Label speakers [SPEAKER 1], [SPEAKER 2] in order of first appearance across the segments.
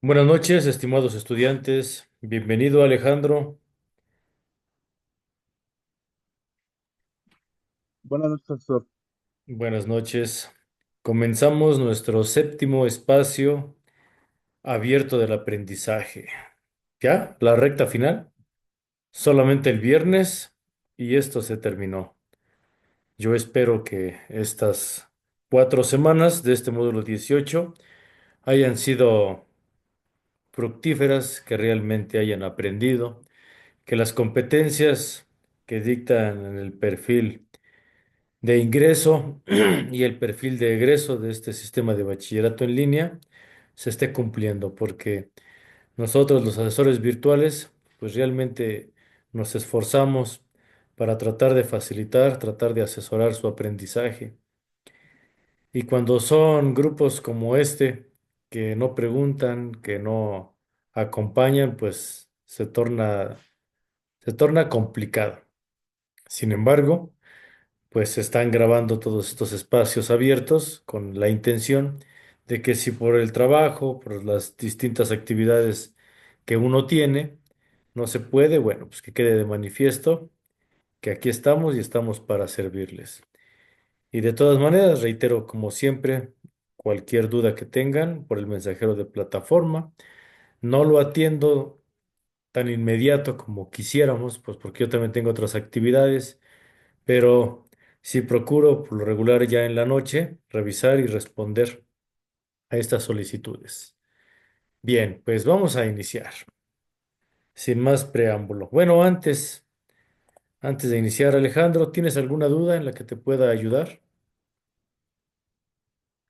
[SPEAKER 1] Buenas noches, estimados estudiantes. Bienvenido, Alejandro.
[SPEAKER 2] Buenas noches, profesor.
[SPEAKER 1] Buenas noches. Comenzamos nuestro séptimo espacio abierto del aprendizaje. ¿Ya? La recta final. Solamente el viernes y esto se terminó. Yo espero que estas 4 semanas de este módulo 18 hayan sido fructíferas, que realmente hayan aprendido, que las competencias que dictan en el perfil de ingreso y el perfil de egreso de este sistema de bachillerato en línea se esté cumpliendo, porque nosotros los asesores virtuales, pues realmente nos esforzamos para tratar de facilitar, tratar de asesorar su aprendizaje. Y cuando son grupos como este, que no preguntan, que no acompañan, pues se torna complicado. Sin embargo, pues se están grabando todos estos espacios abiertos con la intención de que si por el trabajo, por las distintas actividades que uno tiene, no se puede, bueno, pues que quede de manifiesto que aquí estamos y estamos para servirles. Y de todas maneras, reitero, como siempre, cualquier duda que tengan por el mensajero de plataforma, no lo atiendo tan inmediato como quisiéramos, pues porque yo también tengo otras actividades, pero sí procuro por lo regular ya en la noche revisar y responder a estas solicitudes. Bien, pues vamos a iniciar, sin más preámbulo. Bueno, antes de iniciar, Alejandro, ¿tienes alguna duda en la que te pueda ayudar?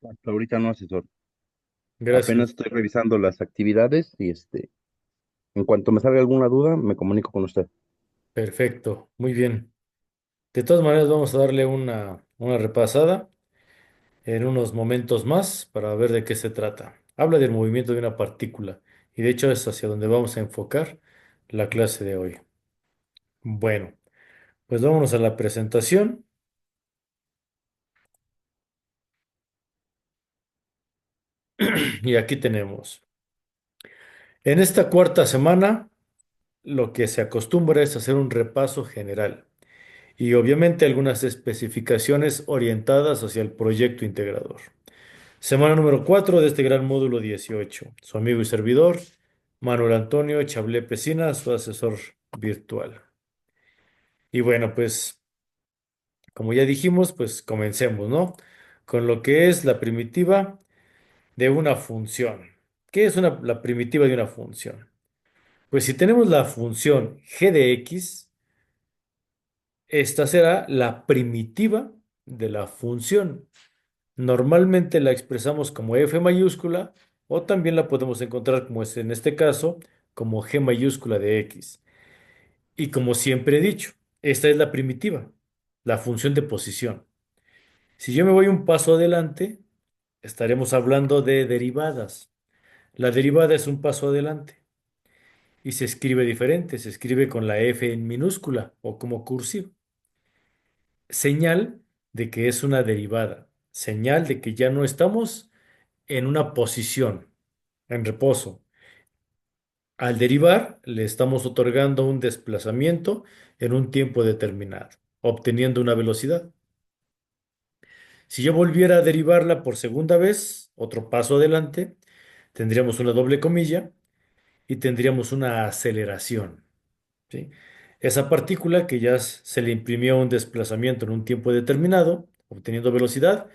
[SPEAKER 2] Hasta ahorita no, asesor. Apenas
[SPEAKER 1] Gracias.
[SPEAKER 2] estoy revisando las actividades y en cuanto me salga alguna duda, me comunico con usted.
[SPEAKER 1] Perfecto, muy bien. De todas maneras, vamos a darle una repasada en unos momentos más para ver de qué se trata. Habla del movimiento de una partícula y de hecho es hacia donde vamos a enfocar la clase de hoy. Bueno. Pues vámonos a la presentación y aquí tenemos. En esta cuarta semana, lo que se acostumbra es hacer un repaso general y obviamente algunas especificaciones orientadas hacia el proyecto integrador. Semana número 4 de este gran módulo 18. Su amigo y servidor, Manuel Antonio Chablé Pesina, su asesor virtual. Y bueno, pues como ya dijimos, pues comencemos, ¿no? Con lo que es la primitiva de una función. ¿Qué es la primitiva de una función? Pues si tenemos la función g de x, esta será la primitiva de la función. Normalmente la expresamos como f mayúscula o también la podemos encontrar como es en este caso, como g mayúscula de x. Y como siempre he dicho, esta es la primitiva, la función de posición. Si yo me voy un paso adelante, estaremos hablando de derivadas. La derivada es un paso adelante y se escribe diferente, se escribe con la F en minúscula o como cursiva. Señal de que es una derivada, señal de que ya no estamos en una posición, en reposo. Al derivar, le estamos otorgando un desplazamiento en un tiempo determinado, obteniendo una velocidad. Si yo volviera a derivarla por segunda vez, otro paso adelante, tendríamos una doble comilla y tendríamos una aceleración. ¿Sí? Esa partícula que ya se le imprimió un desplazamiento en un tiempo determinado, obteniendo velocidad,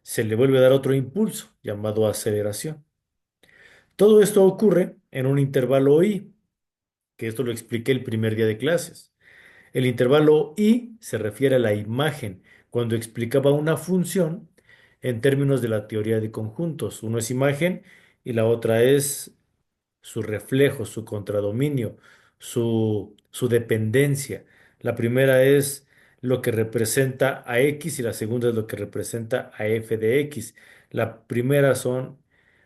[SPEAKER 1] se le vuelve a dar otro impulso llamado aceleración. Todo esto ocurre en un intervalo i, que esto lo expliqué el primer día de clases. El intervalo i se refiere a la imagen cuando explicaba una función en términos de la teoría de conjuntos. Uno es imagen y la otra es su reflejo, su contradominio, su dependencia. La primera es lo que representa a X y la segunda es lo que representa a f de X. La primera son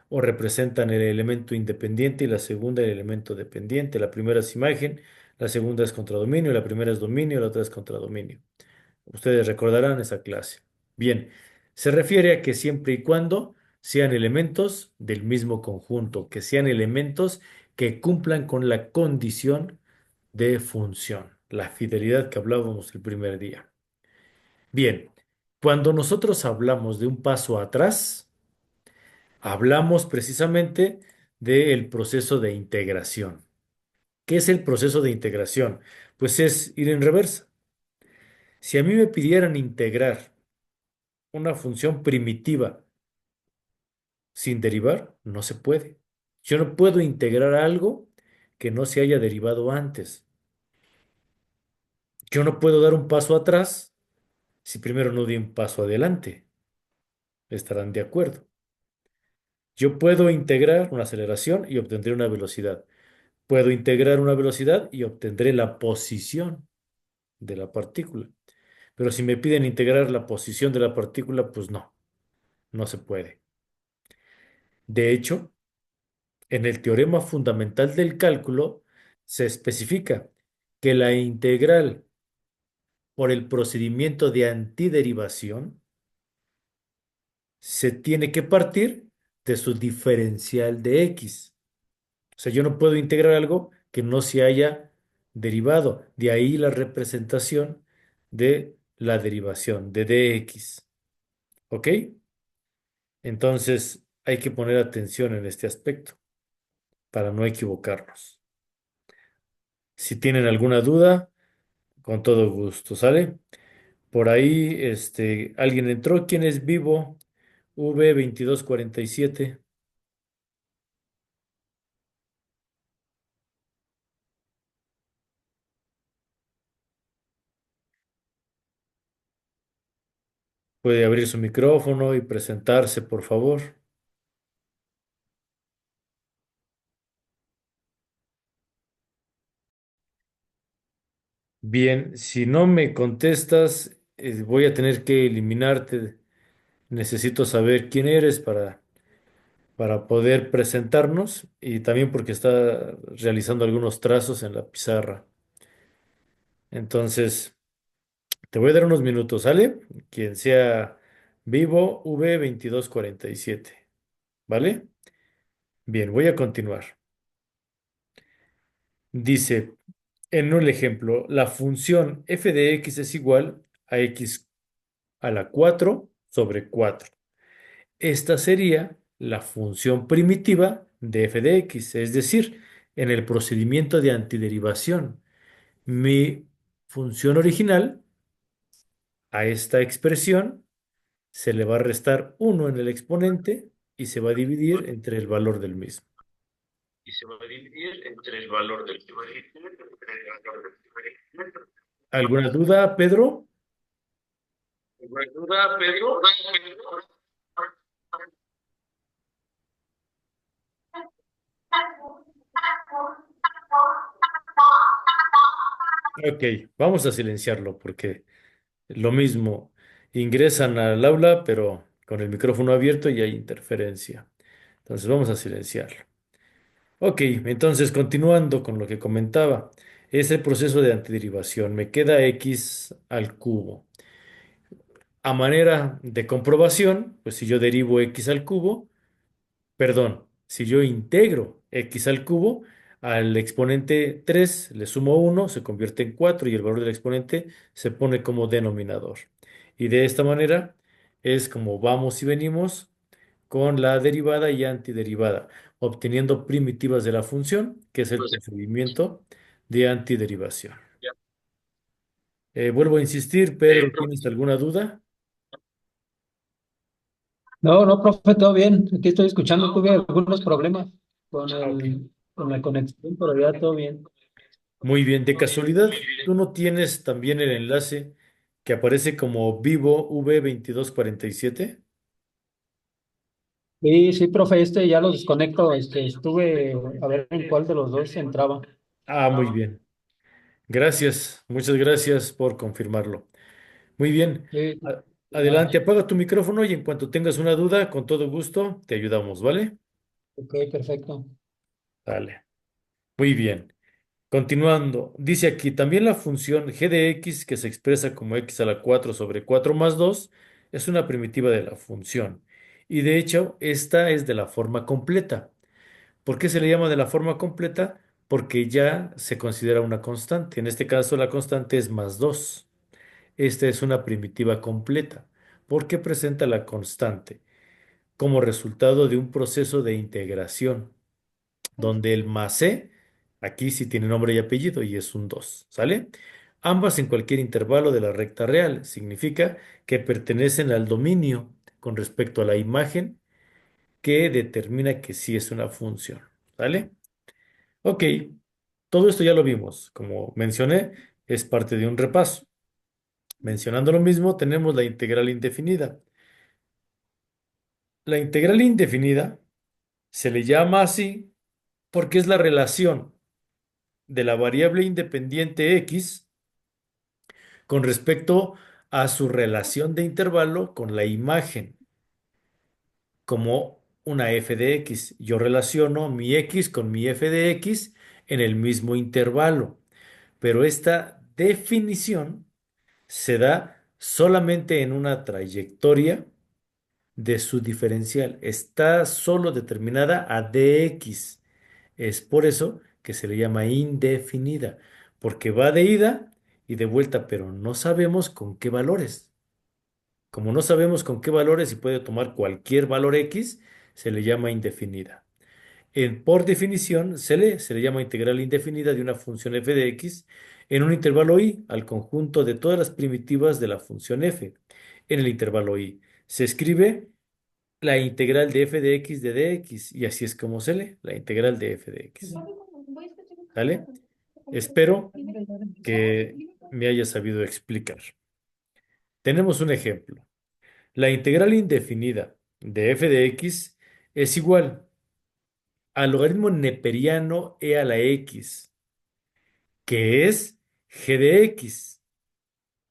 [SPEAKER 1] o representan el elemento independiente y la segunda el elemento dependiente. La primera es imagen, la segunda es contradominio, la primera es dominio, la otra es contradominio. Ustedes recordarán esa clase. Bien, se refiere a que siempre y cuando sean elementos del mismo conjunto, que sean elementos que cumplan con la condición de función, la fidelidad que hablábamos el primer día. Bien, cuando nosotros hablamos de un paso atrás, hablamos precisamente del proceso de integración. ¿Qué es el proceso de integración? Pues es ir en reversa. Si a mí me pidieran integrar una función primitiva sin derivar, no se puede. Yo no puedo integrar algo que no se haya derivado antes. Yo no puedo dar un paso atrás si primero no di un paso adelante. Estarán de acuerdo. Yo puedo integrar una aceleración y obtendré una velocidad. Puedo integrar una velocidad y obtendré la posición de la partícula. Pero si me piden integrar la posición de la partícula, pues no, no se puede. De hecho, en el teorema fundamental del cálculo se especifica que la integral por el procedimiento de antiderivación se tiene que partir de su diferencial de x. O sea, yo no puedo integrar algo que no se haya derivado. De ahí la representación de la derivación de dx. ¿Ok? Entonces hay que poner atención en este aspecto para no equivocarnos. Si tienen alguna duda, con todo gusto, ¿sale? Por ahí, alguien entró. ¿Quién es vivo? V2247. Puede abrir su micrófono y presentarse, por favor. Bien, si no me contestas, voy a tener que eliminarte. Necesito saber quién eres para poder presentarnos y también porque está realizando algunos trazos en la pizarra. Entonces, te voy a dar unos minutos, ¿sale? Quien sea vivo, V2247. ¿Vale? Bien, voy a continuar. Dice, en el ejemplo, la función f de x es igual a x a la 4 sobre 4. Esta sería la función primitiva de f de x, es decir, en el procedimiento de antiderivación. Mi función original a esta expresión se le va a restar uno en el exponente y se va a dividir entre el valor del mismo. Y se va a dividir entre el valor del mismo. ¿Alguna duda, Pedro? ¿Alguna duda, Pedro? Ok, vamos a silenciarlo porque lo mismo, ingresan al aula, pero con el micrófono abierto y hay interferencia. Entonces vamos a silenciarlo. Ok, entonces continuando con lo que comentaba, es el proceso de antiderivación. Me queda x al cubo. A manera de comprobación, pues si yo derivo x al cubo, perdón, si yo integro x al cubo, al exponente 3 le sumo uno, se convierte en 4 y el valor del exponente se pone como denominador. Y de esta manera es como vamos y venimos con la derivada y antiderivada, obteniendo primitivas de la función, que es el procedimiento de antiderivación. Vuelvo a insistir, Pedro, ¿tienes alguna duda?
[SPEAKER 3] No, no, profe, todo bien. Aquí estoy escuchando. Tuve algunos problemas
[SPEAKER 1] Ah, ok.
[SPEAKER 3] con la conexión, pero ya todo bien.
[SPEAKER 1] Muy bien, de casualidad, ¿tú no tienes también el enlace que aparece como vivo V2247?
[SPEAKER 3] Sí, sí, profe, ya lo desconecto. Estuve a ver en cuál de los dos entraba.
[SPEAKER 1] Ah, muy bien. Gracias, muchas gracias por confirmarlo. Muy bien.
[SPEAKER 3] Sí, de nada.
[SPEAKER 1] Adelante, apaga tu micrófono y en cuanto tengas una duda, con todo gusto, te ayudamos, ¿vale?
[SPEAKER 3] Ok, perfecto.
[SPEAKER 1] Dale. Muy bien. Continuando, dice aquí también la función g de x que se expresa como x a la 4 sobre 4 más 2 es una primitiva de la función. Y de hecho, esta es de la forma completa. ¿Por qué se le llama de la forma completa? Porque ya se considera una constante. En este caso, la constante es más 2. Esta es una primitiva completa, porque presenta la constante como resultado de un proceso de integración, donde el más c, aquí sí tiene nombre y apellido y es un 2, ¿sale? Ambas en cualquier intervalo de la recta real. Significa que pertenecen al dominio con respecto a la imagen que determina que sí es una función, ¿sale? Ok, todo esto ya lo vimos. Como mencioné, es parte de un repaso. Mencionando lo mismo, tenemos la integral indefinida. La integral indefinida se le llama así porque es la relación de la variable independiente x con respecto a su relación de intervalo con la imagen, como una f de x. Yo relaciono mi x con mi f de x en el mismo intervalo, pero esta definición se da solamente en una trayectoria de su diferencial. Está solo determinada a dx. Es por eso que se le llama indefinida, porque va de ida y de vuelta, pero no sabemos con qué valores. Como no sabemos con qué valores y puede tomar cualquier valor x, se le llama indefinida. Por definición, se le llama integral indefinida de una función f de x en un intervalo i al conjunto de todas las primitivas de la función f en el intervalo i. Se escribe la integral de f de x de dx y así es como se lee, la integral de f de x. ¿Vale? Espero que me haya sabido explicar. Tenemos un ejemplo. La integral indefinida de f de x es igual al logaritmo neperiano e a la x, que es g de x.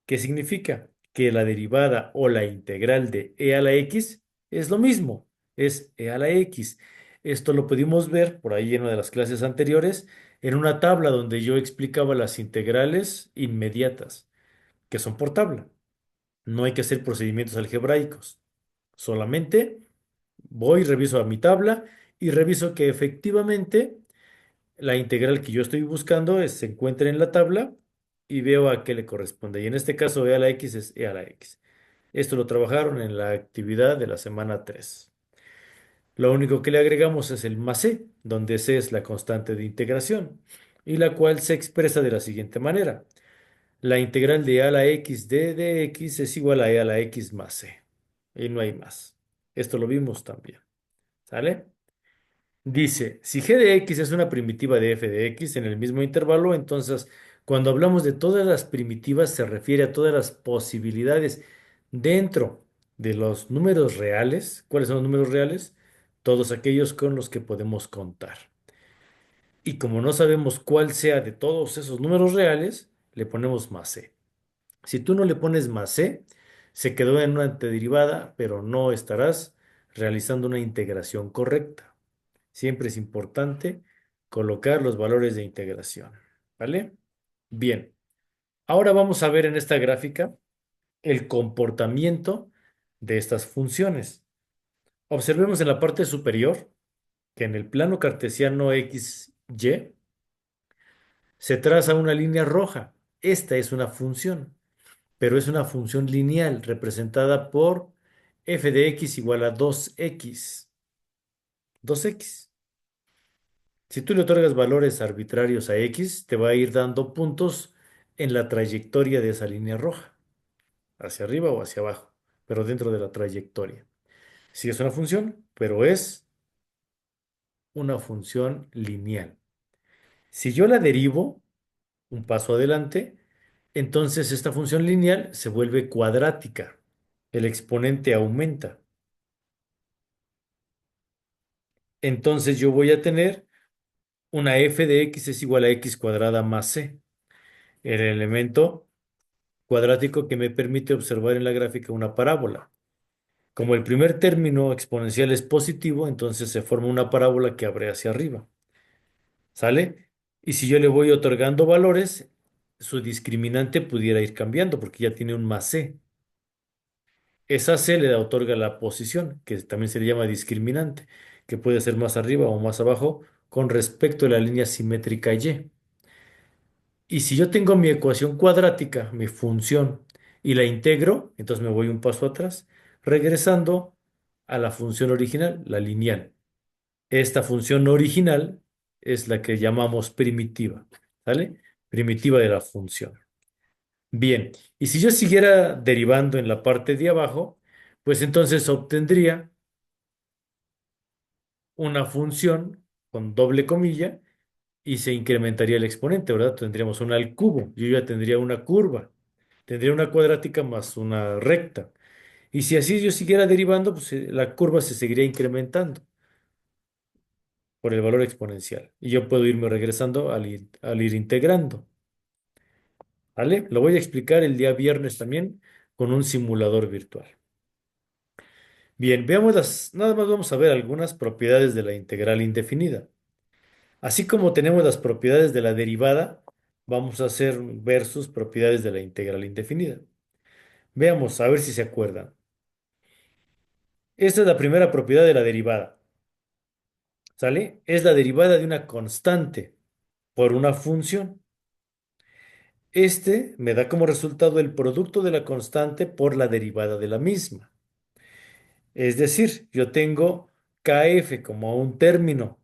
[SPEAKER 1] ¿Qué significa? Que la derivada o la integral de e a la x es lo mismo, es e a la x. Esto lo pudimos ver por ahí en una de las clases anteriores, en una tabla donde yo explicaba las integrales inmediatas, que son por tabla. No hay que hacer procedimientos algebraicos. Solamente voy, reviso a mi tabla y reviso que efectivamente la integral que yo estoy buscando se encuentra en la tabla y veo a qué le corresponde. Y en este caso, e a la x es e a la x. Esto lo trabajaron en la actividad de la semana 3. Lo único que le agregamos es el más c, donde c es la constante de integración, y la cual se expresa de la siguiente manera. La integral de e a la x de dx es igual a e a la x más c. Y no hay más. Esto lo vimos también. ¿Sale? Dice, si g de x es una primitiva de f de x en el mismo intervalo, entonces cuando hablamos de todas las primitivas se refiere a todas las posibilidades dentro de los números reales. ¿Cuáles son los números reales? Todos aquellos con los que podemos contar. Y como no sabemos cuál sea de todos esos números reales, le ponemos más c. Si tú no le pones más c, se quedó en una antederivada, pero no estarás realizando una integración correcta. Siempre es importante colocar los valores de integración, ¿vale? Bien, ahora vamos a ver en esta gráfica el comportamiento de estas funciones. Observemos en la parte superior que en el plano cartesiano XY se traza una línea roja. Esta es una función, pero es una función lineal representada por f de x igual a 2x. 2x. Si tú le otorgas valores arbitrarios a X, te va a ir dando puntos en la trayectoria de esa línea roja, hacia arriba o hacia abajo, pero dentro de la trayectoria. Sí es una función, pero es una función lineal. Si yo la derivo un paso adelante, entonces esta función lineal se vuelve cuadrática. El exponente aumenta. Entonces yo voy a tener una f de x es igual a x cuadrada más c. El elemento cuadrático que me permite observar en la gráfica una parábola. Como el primer término exponencial es positivo, entonces se forma una parábola que abre hacia arriba. ¿Sale? Y si yo le voy otorgando valores, su discriminante pudiera ir cambiando porque ya tiene un más c. Esa C le otorga la posición, que también se le llama discriminante, que puede ser más arriba o más abajo con respecto a la línea simétrica Y. Y si yo tengo mi ecuación cuadrática, mi función, y la integro, entonces me voy un paso atrás, regresando a la función original, la lineal. Esta función original es la que llamamos primitiva, ¿vale? Primitiva de la función. Bien, y si yo siguiera derivando en la parte de abajo, pues entonces obtendría una función con doble comilla y se incrementaría el exponente, ¿verdad? Tendríamos una al cubo, yo ya tendría una curva, tendría una cuadrática más una recta. Y si así yo siguiera derivando, pues la curva se seguiría incrementando por el valor exponencial. Y yo puedo irme regresando al ir integrando, ¿vale? Lo voy a explicar el día viernes también con un simulador virtual. Bien, nada más vamos a ver algunas propiedades de la integral indefinida. Así como tenemos las propiedades de la derivada, vamos a hacer ver sus propiedades de la integral indefinida. Veamos, a ver si se acuerdan. Esta es la primera propiedad de la derivada, ¿sale? Es la derivada de una constante por una función. Este me da como resultado el producto de la constante por la derivada de la misma. Es decir, yo tengo KF como un término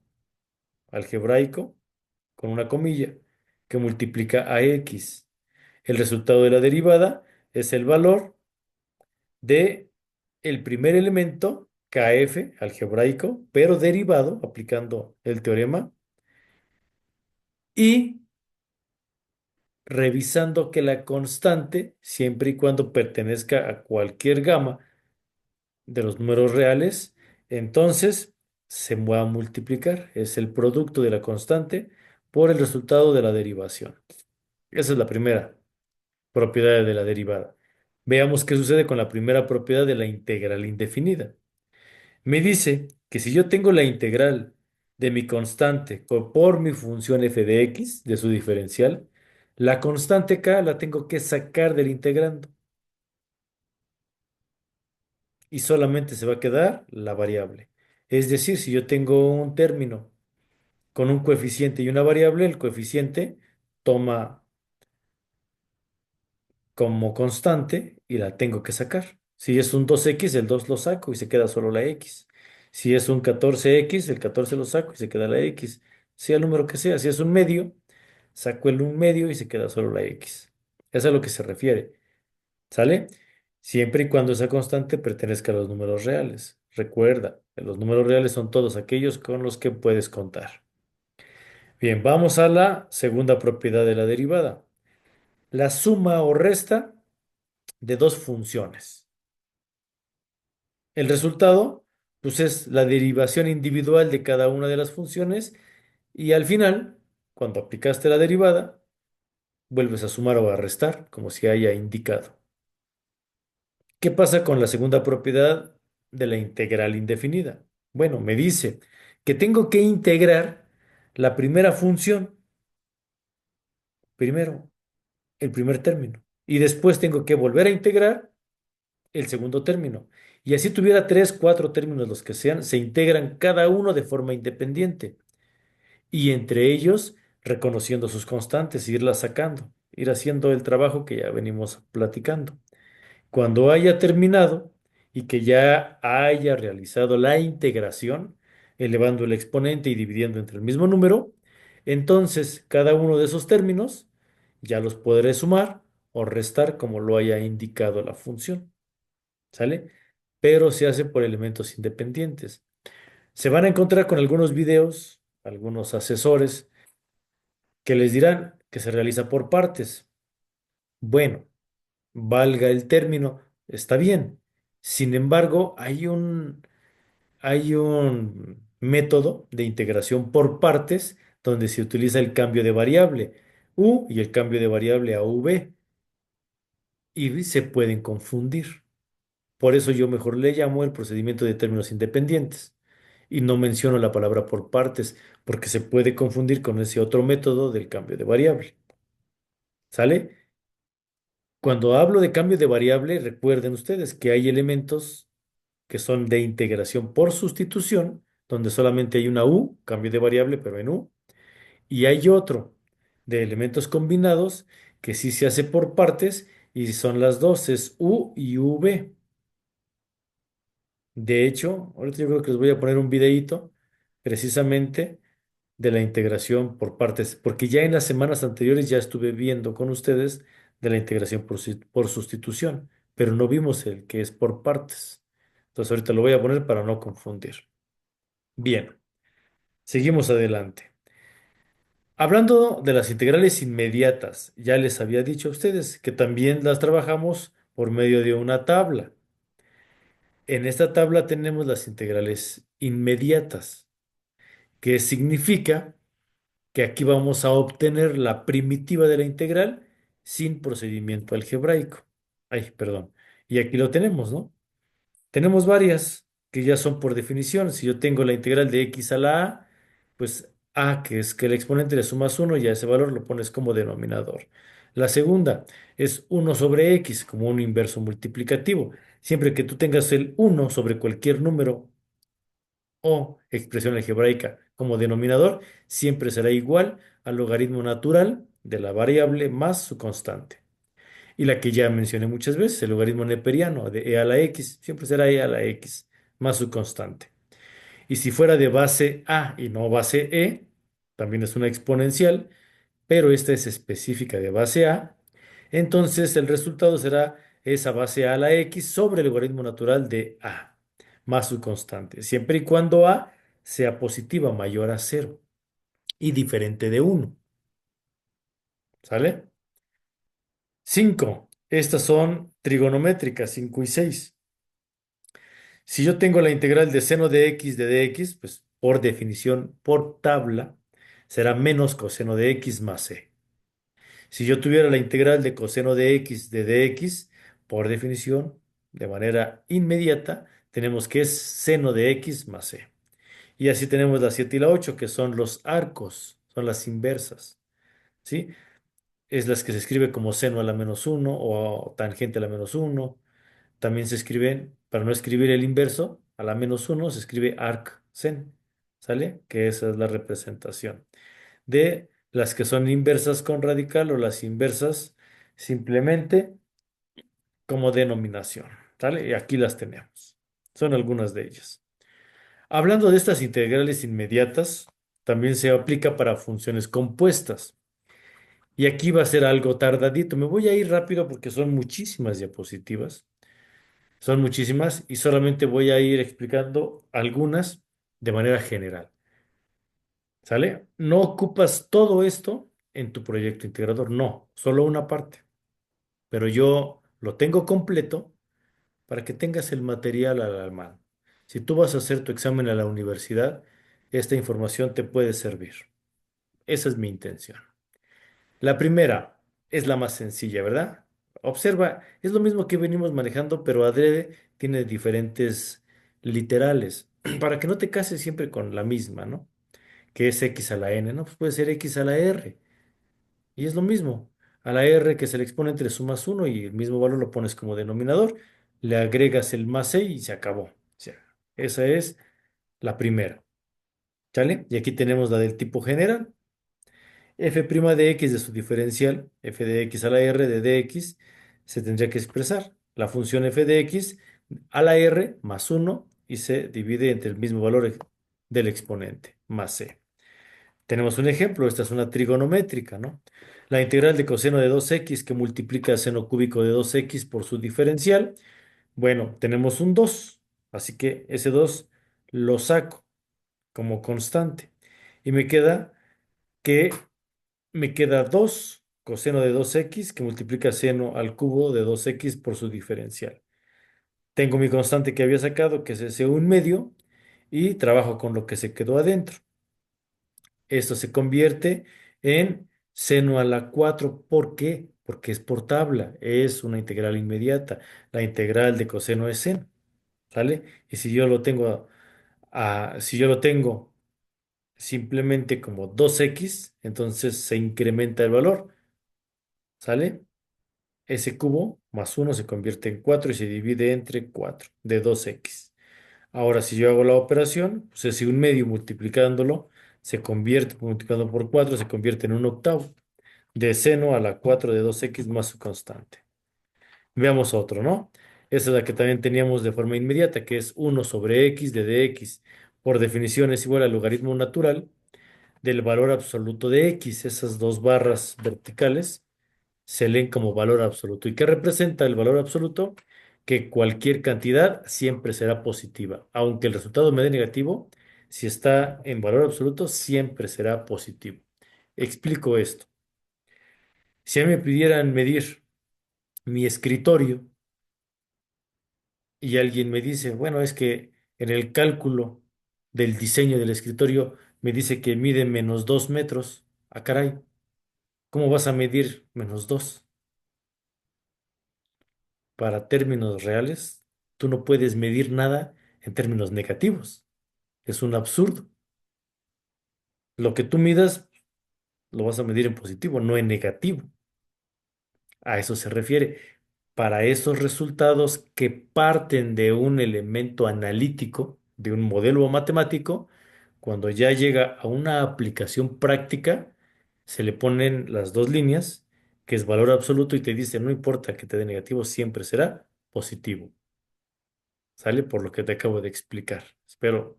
[SPEAKER 1] algebraico con una comilla que multiplica a X. El resultado de la derivada es el valor de el primer elemento, KF algebraico, pero derivado, aplicando el teorema, y revisando que la constante, siempre y cuando pertenezca a cualquier gama de los números reales, entonces se va a multiplicar. Es el producto de la constante por el resultado de la derivación. Esa es la primera propiedad de la derivada. Veamos qué sucede con la primera propiedad de la integral indefinida. Me dice que si yo tengo la integral de mi constante por mi función f de x, de su diferencial, la constante k la tengo que sacar del integrando y solamente se va a quedar la variable. Es decir, si yo tengo un término con un coeficiente y una variable, el coeficiente toma como constante y la tengo que sacar. Si es un 2x, el 2 lo saco y se queda solo la x. Si es un 14x, el 14 lo saco y se queda la x. Sea el número que sea, si es un medio, saco el un medio y se queda solo la x. Eso es a lo que se refiere. ¿Sale? Siempre y cuando esa constante pertenezca a los números reales. Recuerda, que los números reales son todos aquellos con los que puedes contar. Bien, vamos a la segunda propiedad de la derivada. La suma o resta de dos funciones. El resultado, pues es la derivación individual de cada una de las funciones y al final, cuando aplicaste la derivada, vuelves a sumar o a restar, como si haya indicado. ¿Qué pasa con la segunda propiedad de la integral indefinida? Bueno, me dice que tengo que integrar la primera función, primero, el primer término, y después tengo que volver a integrar el segundo término. Y así tuviera tres, cuatro términos, los que sean, se integran cada uno de forma independiente y entre ellos reconociendo sus constantes, irlas sacando, ir haciendo el trabajo que ya venimos platicando. Cuando haya terminado y que ya haya realizado la integración, elevando el exponente y dividiendo entre el mismo número, entonces cada uno de esos términos ya los podré sumar o restar como lo haya indicado la función. ¿Sale? Pero se hace por elementos independientes. Se van a encontrar con algunos videos, algunos asesores que les dirán que se realiza por partes. Bueno, valga el término, está bien. Sin embargo, hay un método de integración por partes donde se utiliza el cambio de variable u y el cambio de variable a v y se pueden confundir. Por eso yo mejor le llamo el procedimiento de términos independientes y no menciono la palabra por partes porque se puede confundir con ese otro método del cambio de variable. ¿Sale? Cuando hablo de cambio de variable, recuerden ustedes que hay elementos que son de integración por sustitución, donde solamente hay una u, cambio de variable, pero en u, y hay otro de elementos combinados que sí se hace por partes y son las dos, es u y v. De hecho, ahorita yo creo que les voy a poner un videíto precisamente de la integración por partes, porque ya en las semanas anteriores ya estuve viendo con ustedes de la integración por sustitución, pero no vimos el que es por partes. Entonces ahorita lo voy a poner para no confundir. Bien, seguimos adelante. Hablando de las integrales inmediatas, ya les había dicho a ustedes que también las trabajamos por medio de una tabla. En esta tabla tenemos las integrales inmediatas, que significa que aquí vamos a obtener la primitiva de la integral sin procedimiento algebraico. Ay, perdón. Y aquí lo tenemos, ¿no? Tenemos varias que ya son por definición. Si yo tengo la integral de x a la a, pues a, que es que el exponente le sumas 1 y a ese valor lo pones como denominador. La segunda es 1/x como un inverso multiplicativo. Siempre que tú tengas el 1 sobre cualquier número o expresión algebraica como denominador, siempre será igual al logaritmo natural de la variable más su constante. Y la que ya mencioné muchas veces, el logaritmo neperiano de e a la x, siempre será e a la x más su constante. Y si fuera de base a y no base e, también es una exponencial, pero esta es específica de base a, entonces el resultado será esa base a la x sobre el logaritmo natural de a más su constante, siempre y cuando a sea positiva, mayor a cero y diferente de uno. ¿Sale? 5. Estas son trigonométricas, 5 y 6. Si yo tengo la integral de seno de x de dx, pues por definición, por tabla, será menos coseno de x más c. Si yo tuviera la integral de coseno de x de dx, por definición, de manera inmediata, tenemos que es seno de x más c. Y así tenemos la 7 y la 8, que son los arcos, son las inversas, ¿sí? Es las que se escribe como seno a la menos uno o tangente a la menos uno. También se escriben, para no escribir el inverso, a la menos uno se escribe arc sen, ¿sale? Que esa es la representación de las que son inversas con radical o las inversas simplemente como denominación, ¿sale? Y aquí las tenemos. Son algunas de ellas. Hablando de estas integrales inmediatas, también se aplica para funciones compuestas. Y aquí va a ser algo tardadito. Me voy a ir rápido porque son muchísimas diapositivas. Son muchísimas y solamente voy a ir explicando algunas de manera general. ¿Sale? No ocupas todo esto en tu proyecto integrador, no, solo una parte. Pero yo lo tengo completo para que tengas el material a la mano. Si tú vas a hacer tu examen a la universidad, esta información te puede servir. Esa es mi intención. La primera es la más sencilla, ¿verdad? Observa, es lo mismo que venimos manejando, pero adrede tiene diferentes literales, para que no te cases siempre con la misma, ¿no? Que es x a la n, ¿no? Pues puede ser x a la r, y es lo mismo. A la r que se le expone entre sumas uno y el mismo valor lo pones como denominador, le agregas el más c y se acabó. O sea, esa es la primera, ¿sale? Y aquí tenemos la del tipo general. F' de x de su diferencial, f de x a la r de dx, se tendría que expresar la función f de x a la r más uno y se divide entre el mismo valor del exponente, más c. Tenemos un ejemplo, esta es una trigonométrica, ¿no? La integral de coseno de 2x que multiplica el seno cúbico de 2x por su diferencial. Bueno, tenemos un 2, así que ese 2 lo saco como constante. Y que me queda 2 coseno de 2x que multiplica seno al cubo de 2x por su diferencial. Tengo mi constante que había sacado, que es ese 1/2, y trabajo con lo que se quedó adentro. Esto se convierte en seno a la 4. ¿Por qué? Porque es por tabla, es una integral inmediata. La integral de coseno es seno, ¿sale? Y si yo lo tengo, si yo lo tengo simplemente como 2x, entonces se incrementa el valor, ¿sale? ese cubo más uno se convierte en 4 y se divide entre 4 de 2x. Ahora, si yo hago la operación, pues es si un medio multiplicándolo se convierte, multiplicando por 4 se convierte en un octavo de seno a la 4 de 2x más su constante. Veamos otro, ¿no? Esa es la que también teníamos de forma inmediata, que es uno sobre x de dx. Por definición es igual al logaritmo natural del valor absoluto de x. Esas dos barras verticales se leen como valor absoluto. ¿Y qué representa el valor absoluto? Que cualquier cantidad siempre será positiva. Aunque el resultado me dé negativo, si está en valor absoluto, siempre será positivo. Explico esto. Si a mí me pidieran medir mi escritorio y alguien me dice, bueno, es que en el cálculo del diseño del escritorio me dice que mide menos 2 metros. Ah, caray, ¿cómo vas a medir menos 2? Para términos reales, tú no puedes medir nada en términos negativos. Es un absurdo. Lo que tú midas lo vas a medir en positivo, no en negativo. A eso se refiere. Para esos resultados que parten de un elemento analítico, de un modelo matemático, cuando ya llega a una aplicación práctica, se le ponen las dos líneas, que es valor absoluto, y te dice, no importa que te dé negativo, siempre será positivo. ¿Sale? Por lo que te acabo de explicar. Espero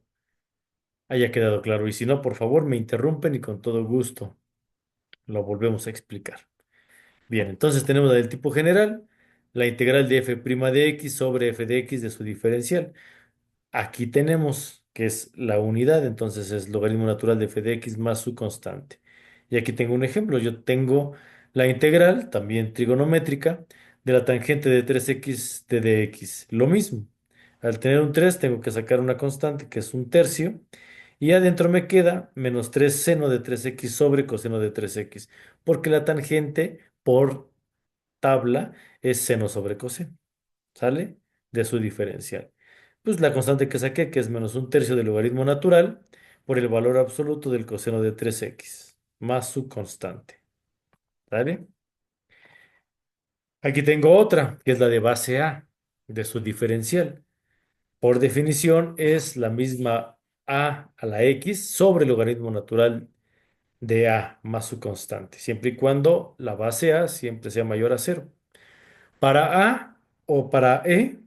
[SPEAKER 1] haya quedado claro. Y si no, por favor, me interrumpen y con todo gusto lo volvemos a explicar. Bien, entonces tenemos la del tipo general, la integral de f' de x sobre f de x de su diferencial. Aquí tenemos que es la unidad, entonces es logaritmo natural de f de x más su constante. Y aquí tengo un ejemplo. Yo tengo la integral, también trigonométrica, de la tangente de 3x de dx. Lo mismo. Al tener un 3 tengo que sacar una constante que es un tercio. Y adentro me queda menos 3 seno de 3x sobre coseno de 3x. Porque la tangente por tabla es seno sobre coseno. ¿Sale? De su diferencial. Pues la constante que saqué, que es menos un tercio del logaritmo natural, por el valor absoluto del coseno de 3x, más su constante. ¿Sale? Aquí tengo otra, que es la de base A, de su diferencial. Por definición, es la misma a la x sobre el logaritmo natural de a más su constante, siempre y cuando la base a siempre sea mayor a cero. Para A o para E,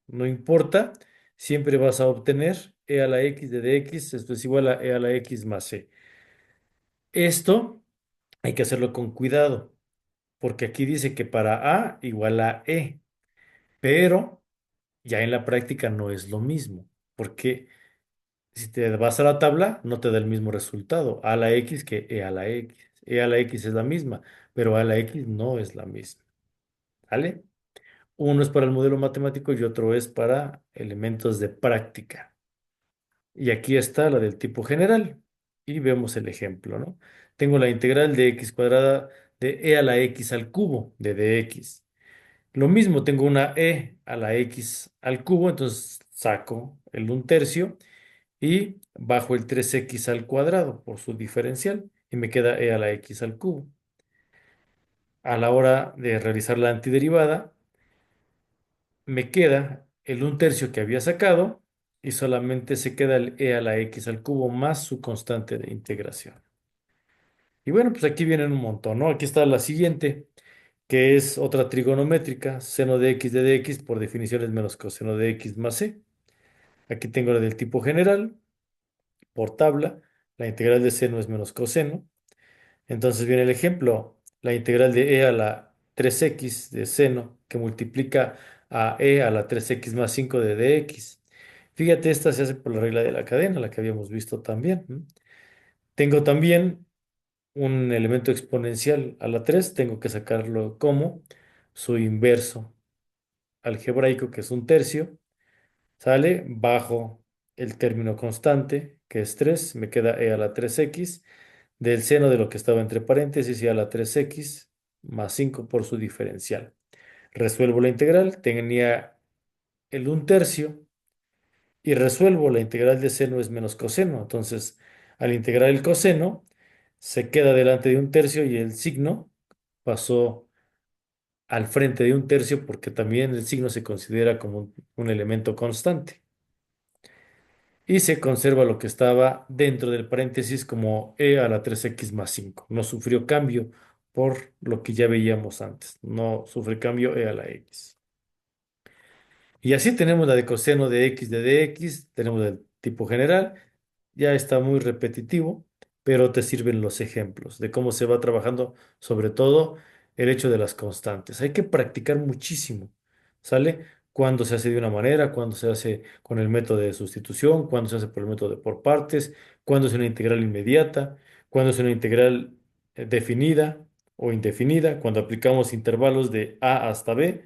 [SPEAKER 1] no importa, siempre vas a obtener e a la x de dx, esto es igual a e a la x más e. Esto hay que hacerlo con cuidado, porque aquí dice que para A igual a e, pero ya en la práctica no es lo mismo, porque si te vas a la tabla no te da el mismo resultado, a la x que e a la x. E a la x es la misma, pero a la x no es la misma. ¿Vale? Uno es para el modelo matemático y otro es para elementos de práctica. Y aquí está la del tipo general. Y vemos el ejemplo, ¿no? Tengo la integral de x cuadrada de e a la x al cubo de dx. Lo mismo, tengo una e a la x al cubo, entonces saco el un tercio y bajo el 3x al cuadrado por su diferencial y me queda e a la x al cubo. A la hora de realizar la antiderivada, me queda el un tercio que había sacado y solamente se queda el e a la x al cubo más su constante de integración. Y bueno, pues aquí vienen un montón, ¿no? Aquí está la siguiente, que es otra trigonométrica, seno de x de dx, por definición es menos coseno de x más c. Aquí tengo la del tipo general, por tabla, la integral de seno es menos coseno. Entonces viene el ejemplo, la integral de e a la 3x de seno que multiplica a e a la 3x más 5 de dx. Fíjate, esta se hace por la regla de la cadena, la que habíamos visto también. ¿M? Tengo también un elemento exponencial a la 3, tengo que sacarlo como su inverso algebraico, que es un tercio, sale bajo el término constante, que es 3, me queda e a la 3x del seno de lo que estaba entre paréntesis y a la 3x más 5 por su diferencial. Resuelvo la integral, tenía el un tercio y resuelvo la integral de seno es menos coseno. Entonces, al integrar el coseno, se queda delante de un tercio y el signo pasó al frente de un tercio porque también el signo se considera como un elemento constante. Y se conserva lo que estaba dentro del paréntesis como e a la 3x más 5. No sufrió cambio por lo que ya veíamos antes. No sufre cambio e a la x. Y así tenemos la de coseno de x de dx, tenemos el tipo general, ya está muy repetitivo, pero te sirven los ejemplos de cómo se va trabajando, sobre todo el hecho de las constantes. Hay que practicar muchísimo, ¿sale? Cuando se hace de una manera, cuando se hace con el método de sustitución, cuando se hace por el método de por partes, cuando es una integral inmediata, cuando es una integral definida o indefinida, cuando aplicamos intervalos de a hasta b.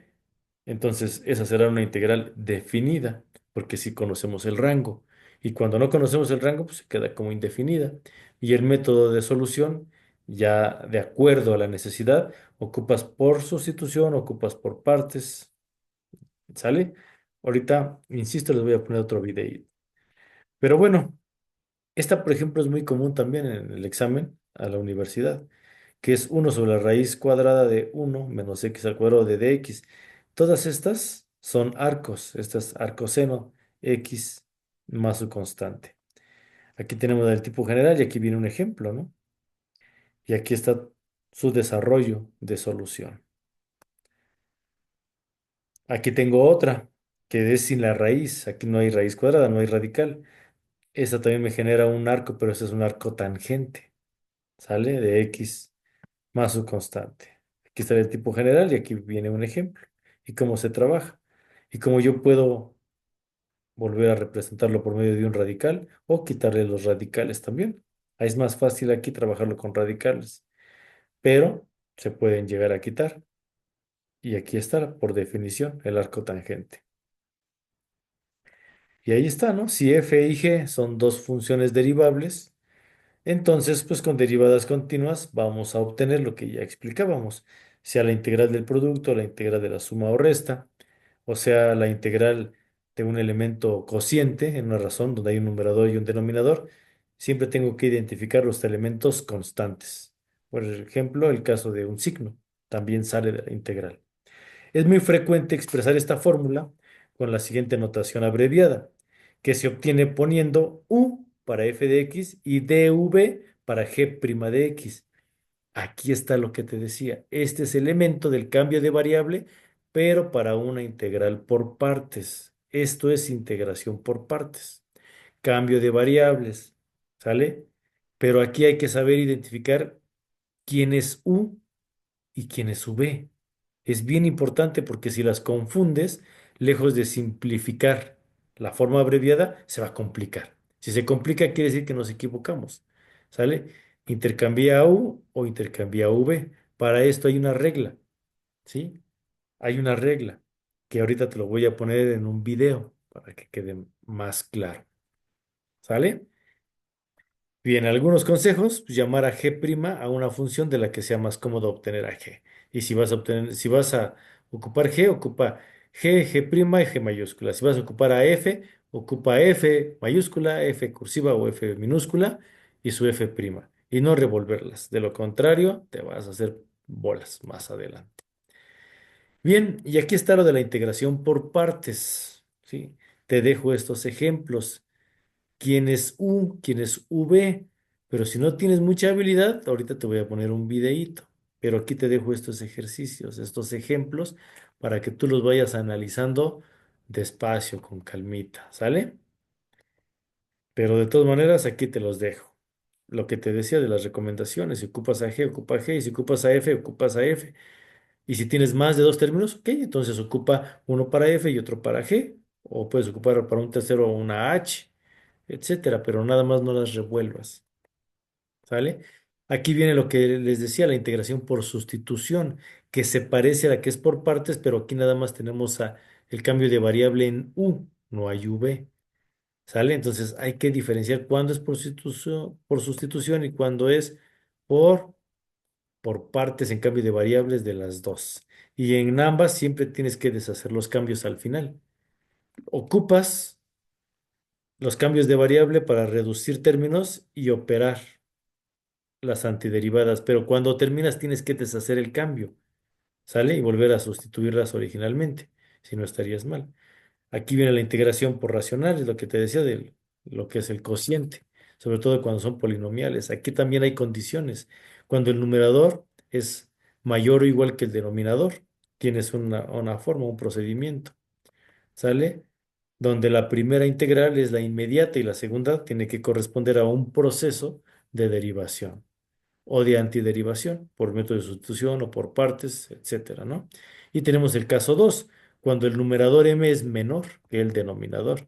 [SPEAKER 1] Entonces, esa será una integral definida, porque si conocemos el rango. Y cuando no conocemos el rango, pues se queda como indefinida. Y el método de solución, ya de acuerdo a la necesidad, ocupas por sustitución, ocupas por partes. ¿Sale? Ahorita, insisto, les voy a poner otro video. Pero bueno, esta, por ejemplo, es muy común también en el examen a la universidad, que es 1 sobre la raíz cuadrada de 1 - x² de dx. Todas estas son arcos, este es arcoseno x más su constante. Aquí tenemos el tipo general y aquí viene un ejemplo, ¿no? Y aquí está su desarrollo de solución. Aquí tengo otra, que es sin la raíz. Aquí no hay raíz cuadrada, no hay radical. Esta también me genera un arco, pero ese es un arco tangente, ¿sale? De x más su constante. Aquí está el tipo general y aquí viene un ejemplo. Y cómo se trabaja. Y cómo yo puedo volver a representarlo por medio de un radical o quitarle los radicales también. Ahí es más fácil aquí trabajarlo con radicales, pero se pueden llegar a quitar. Y aquí está, por definición, el arco tangente. Y ahí está, ¿no? Si f y g son dos funciones derivables, entonces, pues con derivadas continuas vamos a obtener lo que ya explicábamos, sea la integral del producto, la integral de la suma o resta, o sea, la integral de un elemento cociente en una razón donde hay un numerador y un denominador. Siempre tengo que identificar los elementos constantes. Por ejemplo, el caso de un signo también sale de la integral. Es muy frecuente expresar esta fórmula con la siguiente notación abreviada, que se obtiene poniendo u para f de x y dv para g' de x. Aquí está lo que te decía. Este es el elemento del cambio de variable, pero para una integral por partes. Esto es integración por partes. Cambio de variables. ¿Sale? Pero aquí hay que saber identificar quién es u y quién es v. Es bien importante porque si las confundes, lejos de simplificar la forma abreviada, se va a complicar. Si se complica, quiere decir que nos equivocamos. ¿Sale? Intercambia U o intercambia V. Para esto hay una regla, ¿sí? Hay una regla que ahorita te lo voy a poner en un video para que quede más claro. ¿Sale? Bien, algunos consejos, pues, llamar a g' a una función de la que sea más cómodo obtener a g. Y si vas a ocupar g, ocupa g, g' y g mayúscula. Si vas a ocupar a f, ocupa f mayúscula, f cursiva o f minúscula y su f'. Y no revolverlas. De lo contrario, te vas a hacer bolas más adelante. Bien, y aquí está lo de la integración por partes, ¿sí? Te dejo estos ejemplos quién es U, quién es V. Pero si no tienes mucha habilidad, ahorita te voy a poner un videíto. Pero aquí te dejo estos ejercicios, estos ejemplos, para que tú los vayas analizando despacio, con calmita, ¿sale? Pero de todas maneras, aquí te los dejo. Lo que te decía de las recomendaciones, si ocupas a G, ocupa G, y si ocupas a F, ocupas a F. Y si tienes más de dos términos, ok, entonces ocupa uno para F y otro para G, o puedes ocupar para un tercero una H, etcétera, pero nada más no las revuelvas, ¿sale? Aquí viene lo que les decía, la integración por sustitución, que se parece a la que es por partes, pero aquí nada más tenemos el cambio de variable en U, no hay V, ¿sale? Entonces hay que diferenciar cuándo es por sustitución y cuándo es por por partes en cambio de variables de las dos. Y en ambas siempre tienes que deshacer los cambios al final. Ocupas los cambios de variable para reducir términos y operar las antiderivadas, pero cuando terminas tienes que deshacer el cambio. ¿sale? Y volver a sustituirlas originalmente, si no estarías mal. Aquí viene la integración por racionales, lo que te decía de lo que es el cociente, sobre todo cuando son polinomiales. Aquí también hay condiciones. Cuando el numerador es mayor o igual que el denominador, tienes una forma, un procedimiento, ¿sale? Donde la primera integral es la inmediata y la segunda tiene que corresponder a un proceso de derivación o de antiderivación por método de sustitución o por partes, etcétera, ¿no? Y tenemos el caso 2 cuando el numerador m es menor que el denominador,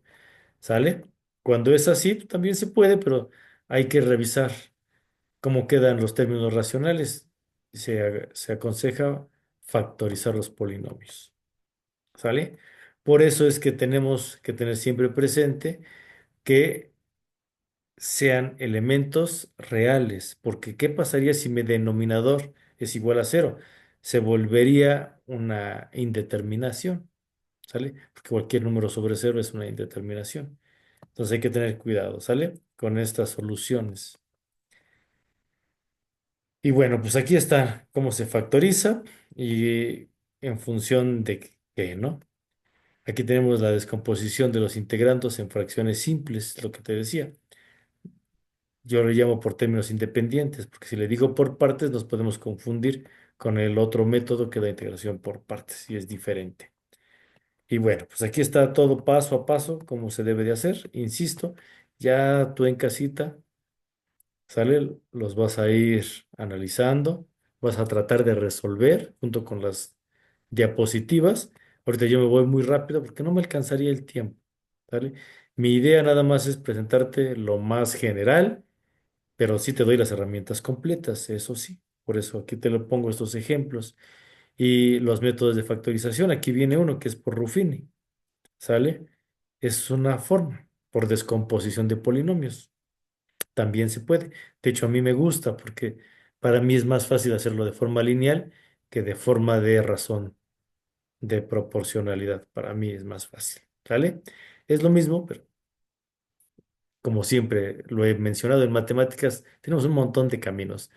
[SPEAKER 1] ¿sale? Cuando es así, también se puede, pero hay que revisar cómo quedan los términos racionales. Se aconseja factorizar los polinomios, ¿sale? Por eso es que tenemos que tener siempre presente que sean elementos reales, porque ¿qué pasaría si mi denominador es igual a cero? Se volvería una indeterminación, ¿sale? Porque cualquier número sobre cero es una indeterminación. Entonces hay que tener cuidado, ¿sale? Con estas soluciones. Y bueno, pues aquí está cómo se factoriza y en función de qué, ¿no? Aquí tenemos la descomposición de los integrandos en fracciones simples, lo que te decía. Yo lo llamo por términos independientes, porque si le digo por partes nos podemos confundir con el otro método que es la integración por partes y es diferente. Y bueno, pues aquí está todo paso a paso, como se debe de hacer. Insisto, ya tú en casita, ¿sale? Los vas a ir analizando, vas a tratar de resolver junto con las diapositivas. Ahorita yo me voy muy rápido porque no me alcanzaría el tiempo, ¿sale? Mi idea nada más es presentarte lo más general, pero sí te doy las herramientas completas, eso sí. Por eso aquí te lo pongo estos ejemplos. Y los métodos de factorización, aquí viene uno que es por Ruffini, ¿sale? Es una forma por descomposición de polinomios. También se puede. De hecho, a mí me gusta porque para mí es más fácil hacerlo de forma lineal que de forma de razón de proporcionalidad. Para mí es más fácil, ¿sale? Es lo mismo, pero como siempre lo he mencionado en matemáticas, tenemos un montón de caminos.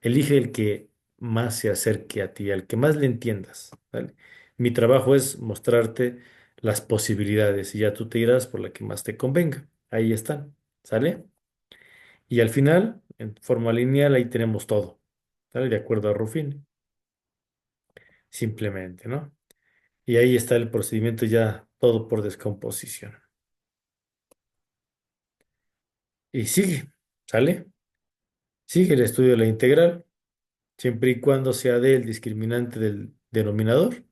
[SPEAKER 1] Elige el que más se acerque a ti, al que más le entiendas, ¿vale? Mi trabajo es mostrarte las posibilidades y ya tú te irás por la que más te convenga. Ahí están, ¿sale? Y al final, en forma lineal, ahí tenemos todo, ¿sale? De acuerdo a Ruffin, simplemente, ¿no? Y ahí está el procedimiento ya todo por descomposición. Y sigue, ¿sale? Sigue el estudio de la integral, siempre y cuando sea D el discriminante del denominador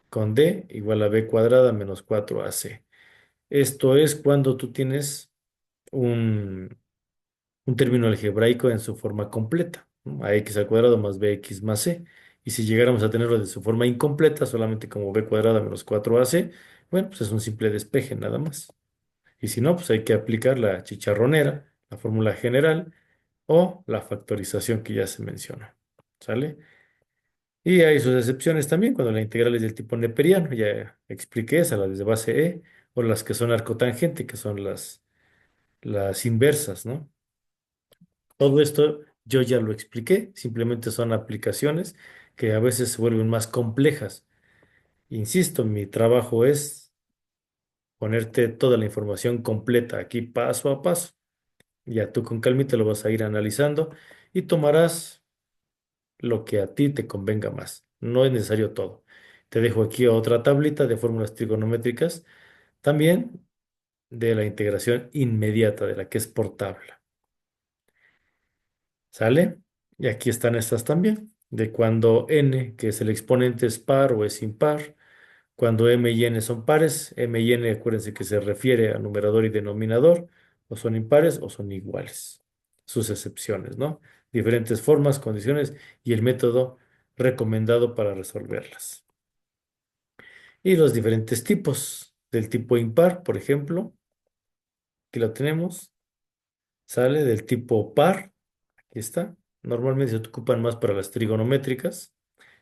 [SPEAKER 1] con D igual a B cuadrada menos 4AC. Esto es cuando tú tienes un, un término algebraico en su forma completa, ¿no? AX al cuadrado más BX más C. Y si llegáramos a tenerlo de su forma incompleta, solamente como B cuadrada menos 4AC, bueno, pues es un simple despeje nada más. Y si no, pues hay que aplicar la chicharronera, la fórmula general o la factorización que ya se mencionó. ¿Sale? Y hay sus excepciones también cuando la integral es del tipo neperiano, ya expliqué esa, la desde base E, o las que son arcotangente, que son las inversas, ¿no? Todo esto yo ya lo expliqué, simplemente son aplicaciones que a veces se vuelven más complejas. Insisto, mi trabajo es ponerte toda la información completa aquí paso a paso. Ya tú con calma te lo vas a ir analizando y tomarás lo que a ti te convenga más. No es necesario todo. Te dejo aquí otra tablita de fórmulas trigonométricas, también de la integración inmediata, de la que es por tabla. ¿Sale? Y aquí están estas también, de cuando n, que es el exponente, es par o es impar. Cuando m y n son pares, m y n, acuérdense que se refiere a numerador y denominador, o son impares o son iguales. Sus excepciones, ¿no? Diferentes formas, condiciones y el método recomendado para resolverlas. Y los diferentes tipos. Del tipo impar, por ejemplo, aquí lo tenemos, sale del tipo par, aquí está. Normalmente se ocupan más para las trigonométricas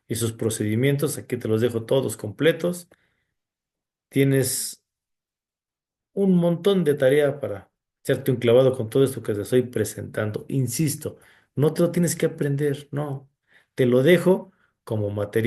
[SPEAKER 1] y sus procedimientos, aquí te los dejo todos completos. Tienes un montón de tarea para echarte un clavado con todo esto que te estoy presentando. Insisto, no te lo tienes que aprender, no. Te lo dejo como material.